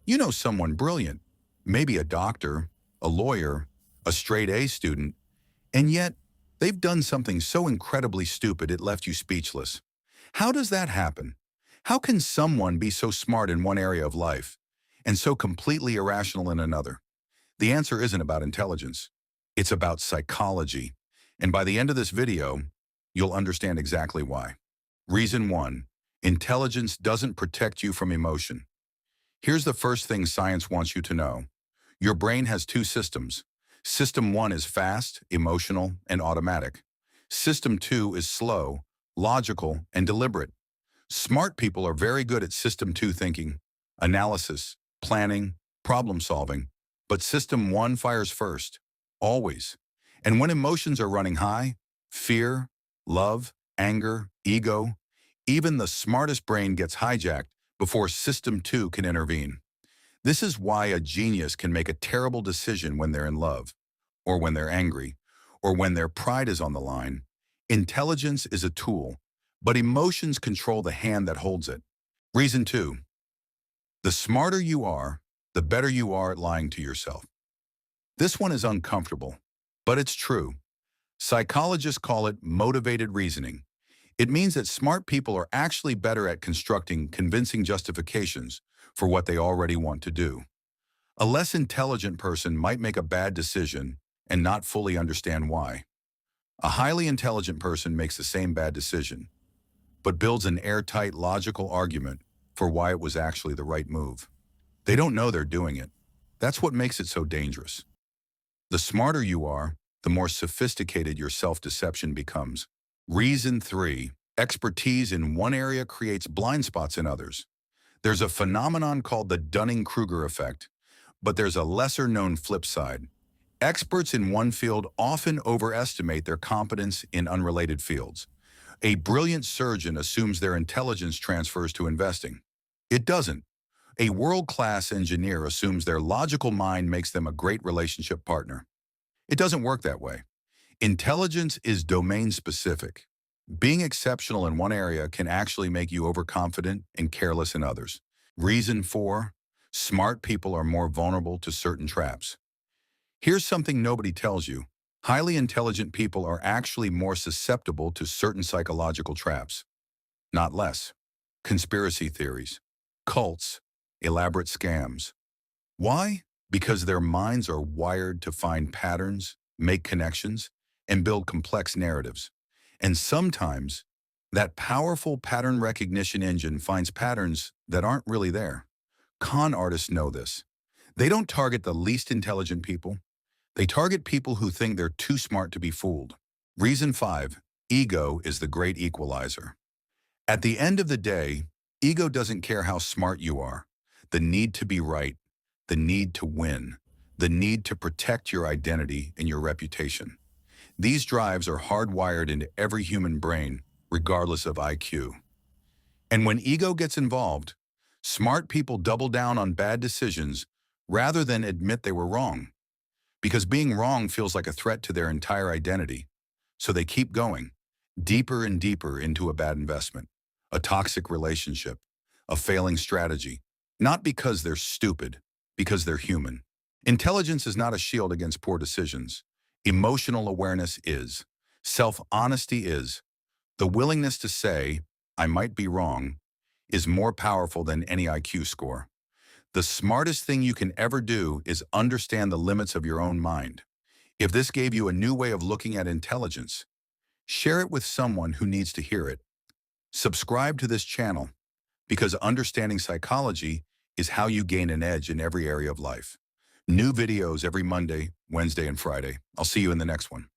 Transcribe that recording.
You know someone brilliant, maybe a doctor, a lawyer, a straight A student, and yet they've done something so incredibly stupid it left you speechless. How does that happen? How can someone be so smart in one area of life and so completely irrational in another? The answer isn't about intelligence. It's about psychology. And by the end of this video, you'll understand exactly why. Reason 1. Intelligence doesn't protect you from emotion. Here's the first thing science wants you to know. Your brain has two systems. System 1 is fast, emotional, and automatic. System 2 is slow, logical, and deliberate. Smart people are very good at System 2 thinking, analysis, planning, problem solving, but System 1 fires first, always. And when emotions are running high, fear, love, anger, ego, even the smartest brain gets hijacked before System 2 can intervene. This is why a genius can make a terrible decision when they're in love, or when they're angry, or when their pride is on the line. Intelligence is a tool, but emotions control the hand that holds it. Reason 2. The smarter you are, the better you are at lying to yourself. This one is uncomfortable, but it's true. Psychologists call it motivated reasoning. It means that smart people are actually better at constructing convincing justifications for what they already want to do. A less intelligent person might make a bad decision and not fully understand why. A highly intelligent person makes the same bad decision, but builds an airtight logical argument for why it was actually the right move. They don't know they're doing it. That's what makes it so dangerous. The smarter you are, the more sophisticated your self-deception becomes. Reason 3. Expertise in one area creates blind spots in others. There's a phenomenon called the Dunning-Kruger effect, but there's a lesser-known flip side. Experts in one field often overestimate their competence in unrelated fields. A brilliant surgeon assumes their intelligence transfers to investing. It doesn't. A world-class engineer assumes their logical mind makes them a great relationship partner. It doesn't work that way. Intelligence is domain-specific. Being exceptional in one area can actually make you overconfident and careless in others. Reason 4. Smart people are more vulnerable to certain traps. Here's something nobody tells you. Highly intelligent people are actually more susceptible to certain psychological traps. Not less. Conspiracy theories, cults, elaborate scams. Why? Because their minds are wired to find patterns, make connections, and build complex narratives. And sometimes, that powerful pattern recognition engine finds patterns that aren't really there. Con artists know this. They don't target the least intelligent people. They target people who think they're too smart to be fooled. Reason 5. Ego is the great equalizer. At the end of the day, ego doesn't care how smart you are. The need to be right, the need to win, the need to protect your identity and your reputation. These drives are hardwired into every human brain, regardless of IQ. And when ego gets involved, smart people double down on bad decisions rather than admit they were wrong. Because being wrong feels like a threat to their entire identity. So they keep going, deeper and deeper into a bad investment, a toxic relationship, a failing strategy. Not because they're stupid, because they're human. Intelligence is not a shield against poor decisions. Emotional awareness is. Self-honesty is. The willingness to say, I might be wrong, is more powerful than any IQ score. The smartest thing you can ever do is understand the limits of your own mind. If this gave you a new way of looking at intelligence, share it with someone who needs to hear it. Subscribe to this channel, because understanding psychology is how you gain an edge in every area of life. New videos every Monday, Wednesday, and Friday. I'll see you in the next one.